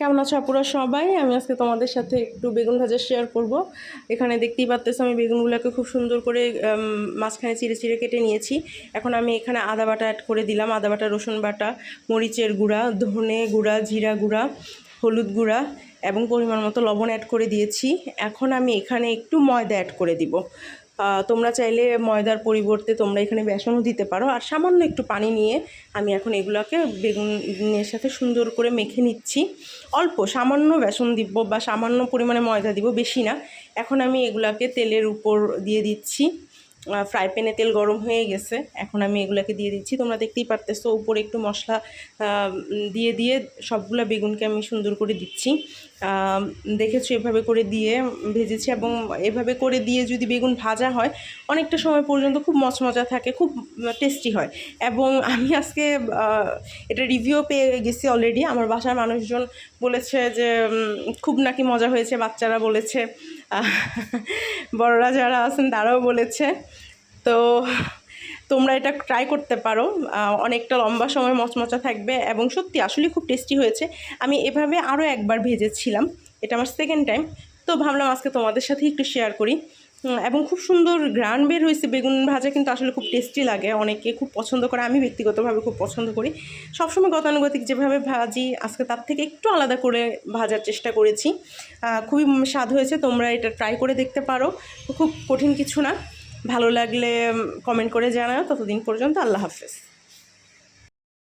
কেমন আছো আপুরা সবাই? আমি আজকে তোমাদের সাথে একটু বেগুন ভাজা শেয়ার করব। এখানে দেখতেই পাচ্তেছো আমি বেগুনগুলোকে খুব সুন্দর করে মাঝখানে চিড়ে চিড়ে কেটে নিয়েছি। এখন আমি এখানে আদা বাটা অ্যাড করে দিলাম, আদা বাটা, রসুন বাটা, মরিচের গুঁড়া, ধনে গুঁড়া, জিরা গুঁড়া, হলুদ গুঁড়া এবং পরিমাণ মতো লবণ অ্যাড করে দিয়েছি। এখন আমি এখানে একটু ময়দা অ্যাড করে দিব। তোমরা চাইলে ময়দার পরিবর্তে তোমরা এখানে বেসনও দিতে পারো। আর সামান্য একটু পানি নিয়ে আমি এখন এগুলোকে বেগুনের সাথে সুন্দর করে মেখে নিচ্ছি। অল্প সামান্য বেসন দিব বা সামান্য পরিমাণে ময়দা দিব, বেশি না। এখন আমি এগুলাকে তেলের উপর দিয়ে দিচ্ছি। ফ্রাই প্যানে তেল গরম হয়ে গেছে, এখন আমি এগুলোকে দিয়ে দিচ্ছি। তোমরা দেখতেই পারতেছো উপরে একটু মশলা দিয়ে দিয়ে সবগুলা বেগুনকে আমি সুন্দর করে দিচ্ছি। দেখেছো এভাবে করে দিয়ে ভেজেছি, এবং এভাবে করে দিয়ে যদি বেগুন ভাজা হয় অনেকটা সময় পর্যন্ত খুব মচমচা থাকে, খুব টেস্টি হয়। এবং আমি আজকে এটা রিভিউ পেয়ে গেছি অলরেডি। আমার বাসার মানুষজন বলেছে যে খুব নাকি মজা হয়েছে, বাচ্চারা বলেছে, বড়রা যারা আছেন তারাও বলেছে। তো তোমরা এটা ট্রাই করতে পারো, অনেকটা লম্বা সময় মচমচা থাকবে এবং সত্যি আসলে খুব টেস্টি হয়েছে। আমি এভাবে আরও একবার ভেজেছিলাম, এটা আমার সেকেন্ড টাইম। তো ভাবলাম আজকে তোমাদের সাথে একটু শেয়ার করি। এবং খুব সুন্দর ঘ্রাণ বের হয়েছে। বেগুন ভাজা কিন্তু আসলে খুব টেস্টি লাগে, অনেকে খুব পছন্দ করে, আমি ব্যক্তিগতভাবে খুব পছন্দ করি। সবসময় গতানুগতিক যেভাবে ভাজি, আজকে তার থেকে একটু আলাদা করে ভাজার চেষ্টা করেছি। খুবই স্বাদ হয়েছে, তোমরা এটা ট্রাই করে দেখতে পারো, খুব কঠিন কিছু না। ভালো লাগলে কমেন্ট করে জানাও। ততদিন পর্যন্ত আল্লাহ হাফেজ।